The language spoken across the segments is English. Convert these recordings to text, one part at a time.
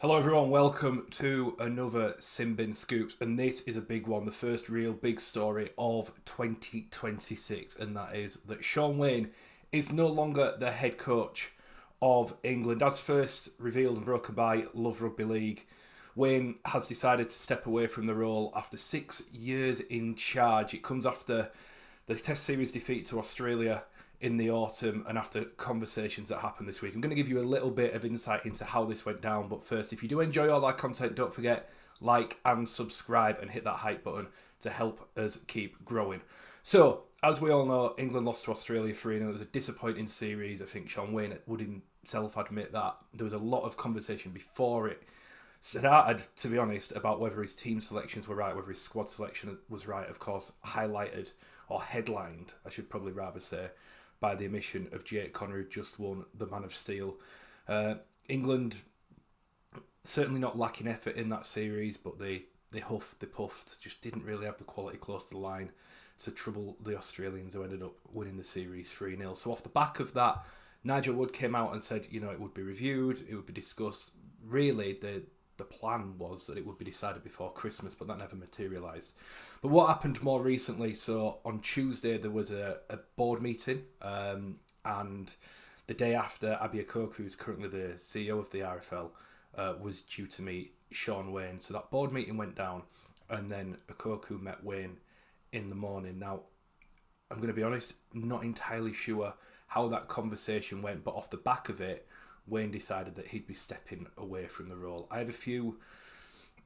Hello everyone, welcome to another Simbin Scoops, and this is a big one, the first real big story of 2026, and that is that Shaun Wane is no longer the head coach of England. As first revealed and broken by Love Rugby League, Wane has decided to step away from the role after 6 years in charge. It comes after the Test Series defeat to Australia in the autumn and after conversations that happened this week. I'm going to give you a little bit of insight into how this went down, but first, if you do enjoy all our content, don't forget like and subscribe and hit that hype button to help us keep growing. So, as we all know, England lost to Australia 3-0. It was a disappointing series. I think Shaun Wane would himself admit that. There was a lot of conversation before it started, to be honest, about whether his team selections were right, whether his squad selection was right. Of course, highlighted or headlined, I should probably rather say, by the omission of Jake Connor, who just won the Man of Steel. England certainly not lacking effort in that series, but they huffed, they puffed, just didn't really have the quality close to the line to trouble the Australians, who ended up winning the series 3-0. So off the back of that, Nigel Wood came out and said, it would be reviewed, it would be discussed. Really, the plan was that it would be decided before Christmas, but that never materialised. But what happened more recently, so on Tuesday there was a board meeting, and the day after, Abiy Akoku, who's currently the CEO of the RFL, was due to meet Shaun Wane. So that board meeting went down, and then Akoku met Wane in the morning. Now, I'm going to be honest, not entirely sure how that conversation went, but off the back of it, Wane decided that he'd be stepping away from the role. I have a few,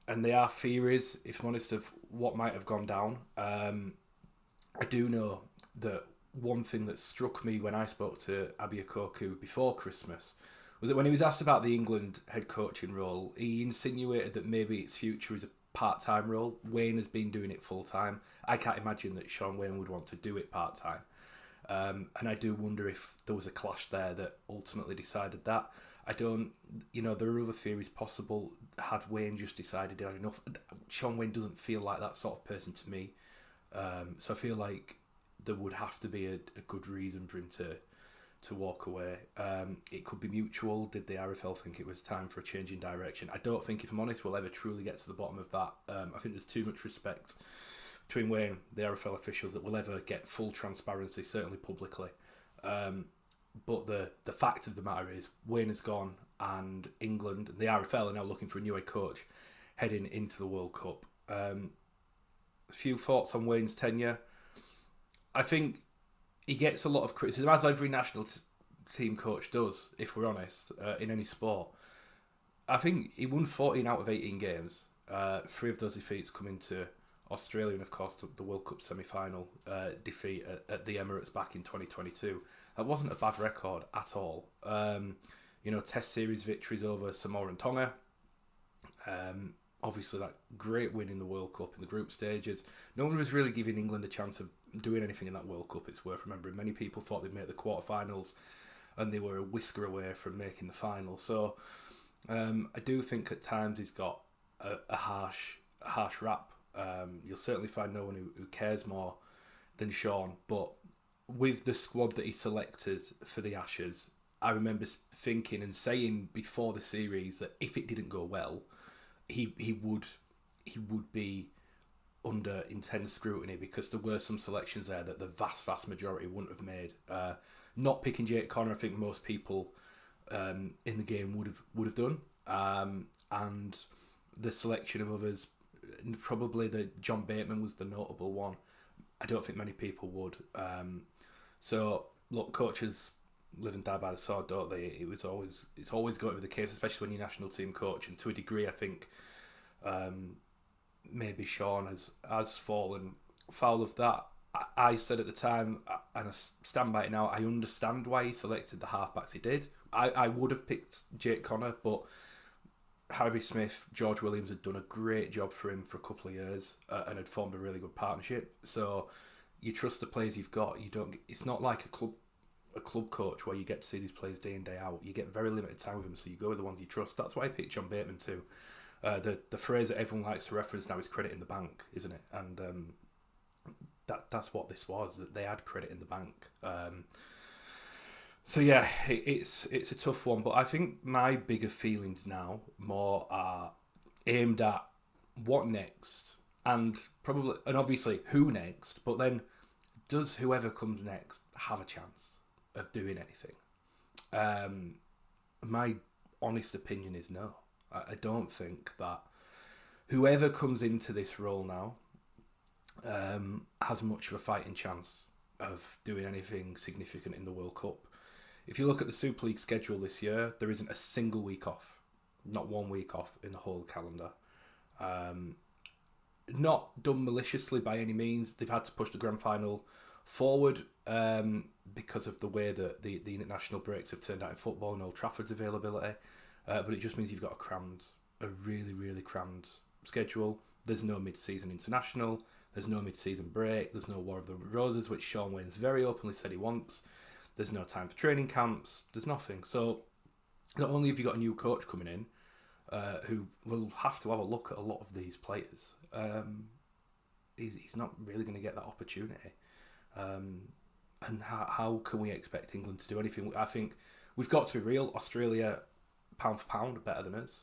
and they are theories, if I'm honest, of what might have gone down. I do know that one thing that struck me when I spoke to Abiy Akoku before Christmas was that when he was asked about the England head coaching role, he insinuated that maybe its future is a part-time role. Wane has been doing it full-time. I can't imagine that Shaun Wane would want to do it part-time. And I do wonder if there was a clash there that ultimately decided that. I don't, there are other theories possible. Had Wane just decided he had enough? Shaun Wane doesn't feel like that sort of person to me. So I feel like there would have to be a good reason for him to walk away. It could be mutual. Did the RFL think it was time for a change in direction? I don't think, if I'm honest, we'll ever truly get to the bottom of that. I think there's too much respect between Wane, the RFL officials, that will ever get full transparency, certainly publicly. But the fact of the matter is, Wane has gone, and England and the RFL are now looking for a new head coach heading into the World Cup. A few thoughts on Wane's tenure. I think he gets a lot of criticism, as every national team coach does, if we're honest, in any sport. I think he won 14 out of 18 games. 3 of those defeats coming to Australia, and of course the World Cup semi-final defeat at the Emirates back in 2022. That wasn't a bad record at all. Test series victories over Samoa and Tonga. Obviously that great win in the World Cup in the group stages. No one was really giving England a chance of doing anything in that World Cup, it's worth remembering. Many people thought they'd make the quarterfinals, and they were a whisker away from making the final. So I do think at times he's got a harsh rap. You'll certainly find no one who cares more than Shaun, but with the squad that he selected for the Ashes, I remember thinking and saying before the series that if it didn't go well, he would be under intense scrutiny, because there were some selections there that the vast majority wouldn't have made. Not picking Jake Connor, I think most people in the game would have done, and the selection of others, probably the John Bateman was the notable one. I don't think many people would. So look, coaches live and die by the sword, don't they? It's always going to be the case, especially when you're national team coach. And to a degree, I think maybe Shaun has fallen foul of that. I said at the time, and I stand by it now, I understand why he selected the halfbacks he did. I would have picked Jake Connor, but Harvey Smith, George Williams had done a great job for him for a couple of years and had formed a really good partnership. So you trust the players you've got. You don't. It's not like a club coach where you get to see these players day in, day out. You get very limited time with them, so you go with the ones you trust. That's why I picked John Bateman too. The phrase that everyone likes to reference now is credit in the bank, isn't it? And that's what this was. That they had credit in the bank. So yeah, it's a tough one, but I think my bigger feelings now more are aimed at what next, and probably and obviously who next. But then, does whoever comes next have a chance of doing anything? Um, my honest opinion is no. I don't think that whoever comes into this role now has much of a fighting chance of doing anything significant in the World Cup. If you look at the Super League schedule this year, there isn't a single week off, not 1 week off in the whole calendar. Um, Not done maliciously by any means. They've had to push the grand final forward because of the way that the international breaks have turned out in football and Old Trafford's availability. But it just means you've got a really, really crammed schedule. There's no mid-season international. There's no mid-season break. There's no War of the Roses, which Shaun Wane's very openly said he wants. There's no time for training camps. There's nothing. So not only have you got a new coach coming in, who will have to have a look at a lot of these players, he's not really going to get that opportunity. And how can we expect England to do anything? I think we've got to be real. Australia, pound for pound, are better than us.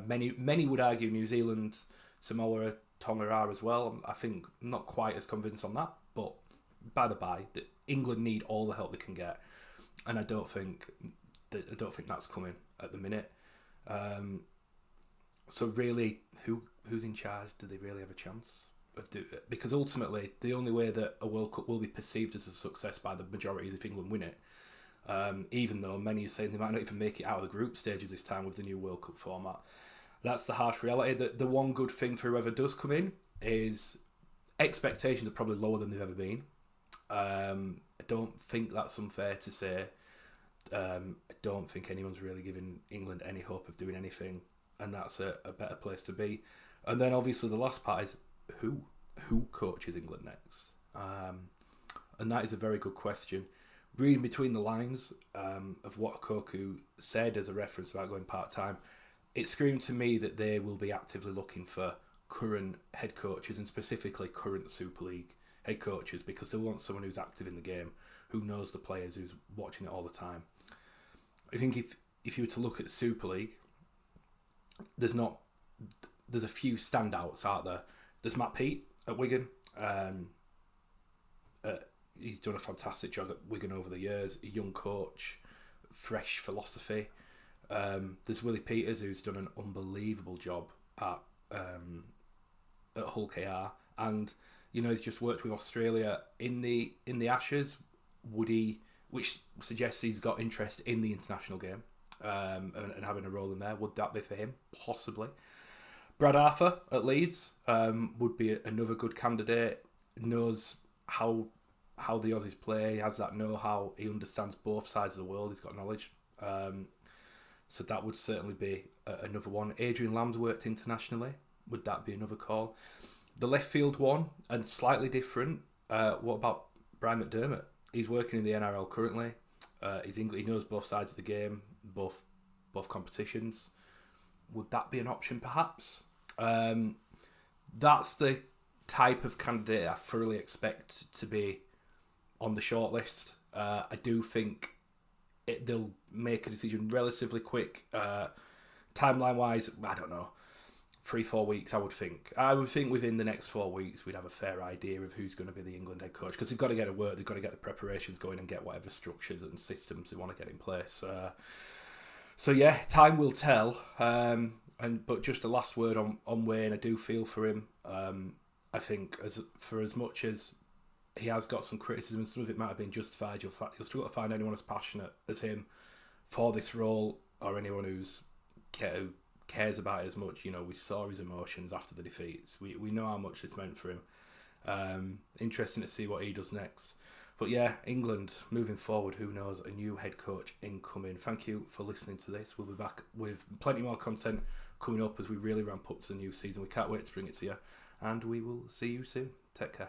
Many would argue New Zealand, Samoa, Tonga are as well. I think I'm not quite as convinced on that, but by the by, that England need all the help they can get, and I don't think that's coming at the minute. So really, who's in charge? Do they really have a chance? Because ultimately, the only way that a World Cup will be perceived as a success by the majority is if England win it. Even though many are saying they might not even make it out of the group stages this time with the new World Cup format. That's the harsh reality. The one good thing for whoever does come in is expectations are probably lower than they've ever been. I don't think that's unfair to say. I don't think anyone's really giving England any hope of doing anything, and that's a better place to be. And then obviously the last part is who coaches England next, and that is a very good question. Reading between the lines of what Koku said as a reference about going part-time, it screamed to me that they will be actively looking for current head coaches, and specifically current Super League head coaches, because they want someone who's active in the game, who knows the players, who's watching it all the time. I think if you were to look at Super League, there's a few standouts out there. There's Matt Peat at Wigan. He's done a fantastic job at Wigan over the years. A young coach, fresh philosophy. There's Willie Peters, who's done an unbelievable job at Hull KR, and he's just worked with Australia in the Ashes. Which suggests he's got interest in the international game, and having a role in there. Would that be for him? Possibly. Brad Arthur at Leeds would be another good candidate. Knows how the Aussies play. He has that know-how. He understands both sides of the world. He's got knowledge. So that would certainly be another one. Adrian Lamb's worked internationally. Would that be another call? The left field one, and slightly different. What about Brian McDermott? He's working in the NRL currently. He knows both sides of the game, both competitions. Would that be an option, perhaps? That's the type of candidate I thoroughly expect to be on the shortlist. I do think they'll make a decision relatively quick. Timeline-wise, I don't know. 3-4 weeks, I would think. Within the next 4 weeks, we'd have a fair idea of who's going to be the England head coach, because they've got to get to work, they've got to get the preparations going and get whatever structures and systems they want to get in place. So yeah, time will tell. But just a last word on Wayne, I do feel for him. I think as much as he has got some criticism, some of it might have been justified, you'll still got to find anyone as passionate as him for this role, or anyone who cares about it as much. We saw his emotions after the defeats. We know how much it's meant for him. Interesting to see what he does next. But yeah, England moving forward, who knows? A new head coach incoming. Thank you for listening to this. We'll be back with plenty more content coming up as we really ramp up to the new season. We can't wait to bring it to you, and we will see you soon. Take care.